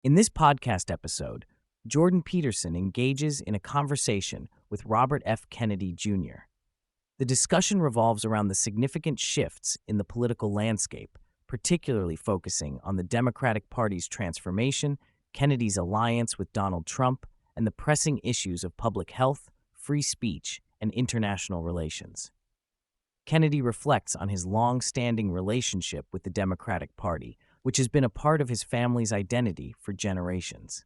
In this podcast episode, Jordan Peterson engages in a conversation with Robert F. Kennedy Jr. The discussion revolves around the significant shifts in the political landscape, particularly focusing on the Democratic Party's transformation, Kennedy's alliance with Donald Trump, and the pressing issues of public health, free speech, and international relations. Kennedy reflects on his long-standing relationship with the Democratic Party, which has been a part of his family's identity for generations.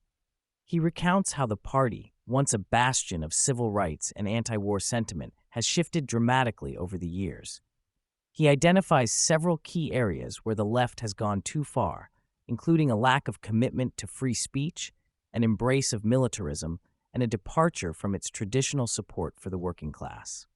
He recounts how the party, once a bastion of civil rights and anti-war sentiment, has shifted dramatically over the years. He identifies several key areas where the left has gone too far, including a lack of commitment to free speech, an embrace of militarism, and a departure from its traditional support for the working class.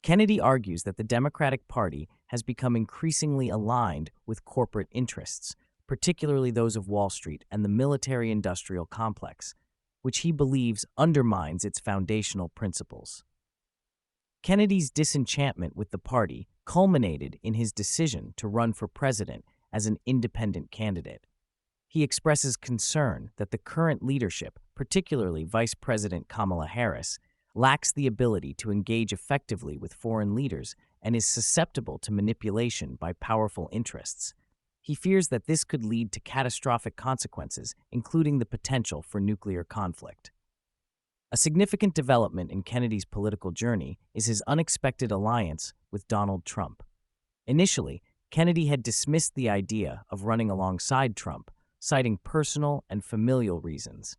Kennedy argues that the Democratic Party has become increasingly aligned with corporate interests, particularly those of Wall Street and the military-industrial complex, which he believes undermines its foundational principles. Kennedy's disenchantment with the party culminated in his decision to run for president as an independent candidate. He expresses concern that the current leadership, particularly Vice President Kamala Harris, lacks the ability to engage effectively with foreign leaders and is susceptible to manipulation by powerful interests. He fears that this could lead to catastrophic consequences, including the potential for nuclear conflict. A significant development in Kennedy's political journey is his unexpected alliance with Donald Trump. Initially, Kennedy had dismissed the idea of running alongside Trump, citing personal and familial reasons.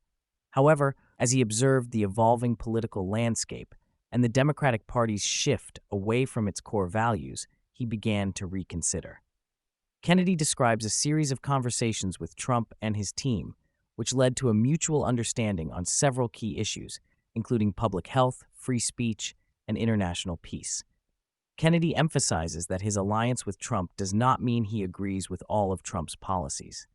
However, as he observed the evolving political landscape and the Democratic Party's shift away from its core values, he began to reconsider. Kennedy describes a series of conversations with Trump and his team, which led to a mutual understanding on several key issues, including public health, free speech, and international peace. Kennedy emphasizes that his alliance with Trump does not mean he agrees with all of Trump's policies.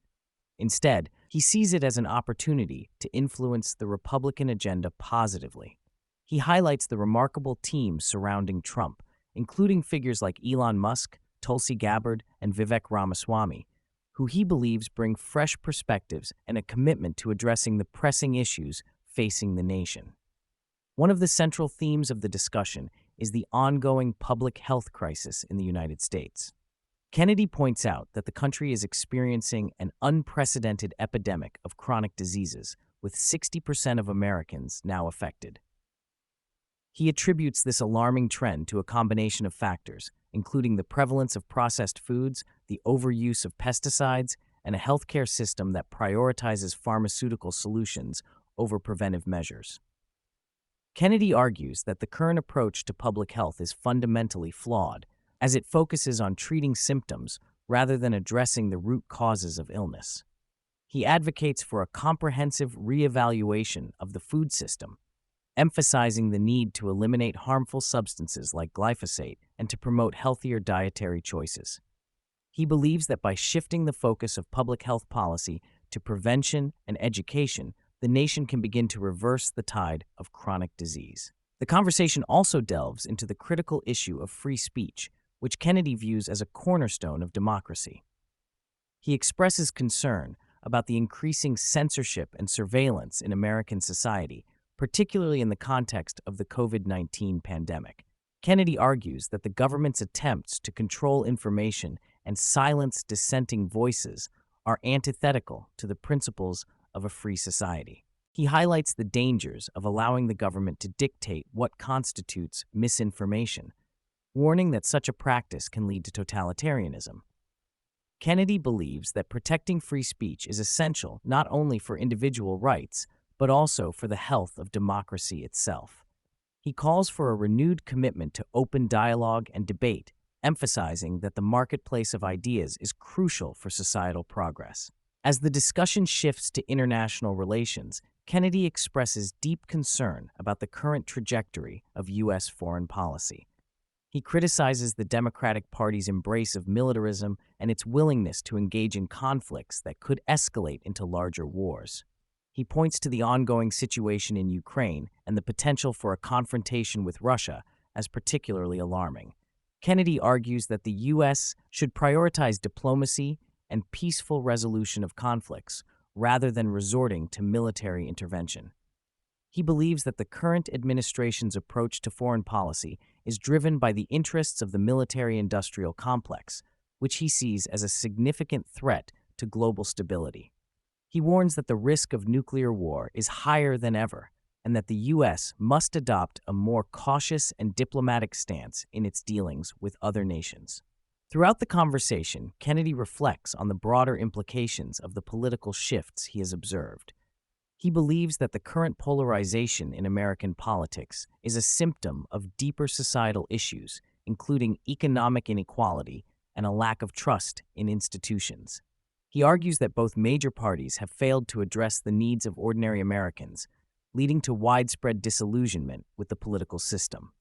Instead, he sees it as an opportunity to influence the Republican agenda positively. He highlights the remarkable team surrounding Trump, including figures like Elon Musk, Tulsi Gabbard, and Vivek Ramaswamy, who he believes bring fresh perspectives and a commitment to addressing the pressing issues facing the nation. One of the central themes of the discussion is the ongoing public health crisis in the United States. Kennedy points out that the country is experiencing an unprecedented epidemic of chronic diseases, with 60% of Americans now affected. He attributes this alarming trend to a combination of factors, including the prevalence of processed foods, the overuse of pesticides, and a healthcare system that prioritizes pharmaceutical solutions over preventive measures. Kennedy argues that the current approach to public health is fundamentally flawed, as it focuses on treating symptoms rather than addressing the root causes of illness. He advocates for a comprehensive reevaluation of the food system, emphasizing the need to eliminate harmful substances like glyphosate and to promote healthier dietary choices. He believes that by shifting the focus of public health policy to prevention and education, the nation can begin to reverse the tide of chronic disease. The conversation also delves into the critical issue of free speech, which Kennedy views as a cornerstone of democracy. He expresses concern about the increasing censorship and surveillance in American society, particularly in the context of the COVID-19 pandemic. Kennedy argues that the government's attempts to control information and silence dissenting voices are antithetical to the principles of a free society. He highlights the dangers of allowing the government to dictate what constitutes misinformation, warning that such a practice can lead to totalitarianism. Kennedy believes that protecting free speech is essential not only for individual rights, but also for the health of democracy itself. He calls for a renewed commitment to open dialogue and debate, emphasizing that the marketplace of ideas is crucial for societal progress. As the discussion shifts to international relations, Kennedy expresses deep concern about the current trajectory of U.S. foreign policy. He criticizes the Democratic Party's embrace of militarism and its willingness to engage in conflicts that could escalate into larger wars. He points to the ongoing situation in Ukraine and the potential for a confrontation with Russia as particularly alarming. Kennedy argues that the U.S. should prioritize diplomacy and peaceful resolution of conflicts rather than resorting to military intervention. He believes that the current administration's approach to foreign policy is driven by the interests of the military-industrial complex, which he sees as a significant threat to global stability. He warns that the risk of nuclear war is higher than ever, and that the U.S. must adopt a more cautious and diplomatic stance in its dealings with other nations. Throughout the conversation, Kennedy reflects on the broader implications of the political shifts he has observed. He believes that the current polarization in American politics is a symptom of deeper societal issues, including economic inequality and a lack of trust in institutions. He argues that both major parties have failed to address the needs of ordinary Americans, leading to widespread disillusionment with the political system.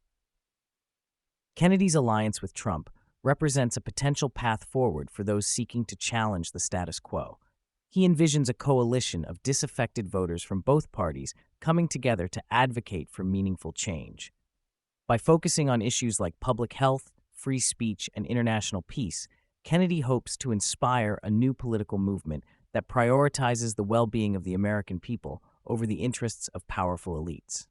Kennedy's alliance with Trump represents a potential path forward for those seeking to challenge the status quo. He envisions a coalition of disaffected voters from both parties coming together to advocate for meaningful change. By focusing on issues like public health, free speech, and international peace, Kennedy hopes to inspire a new political movement that prioritizes the well-being of the American people over the interests of powerful elites.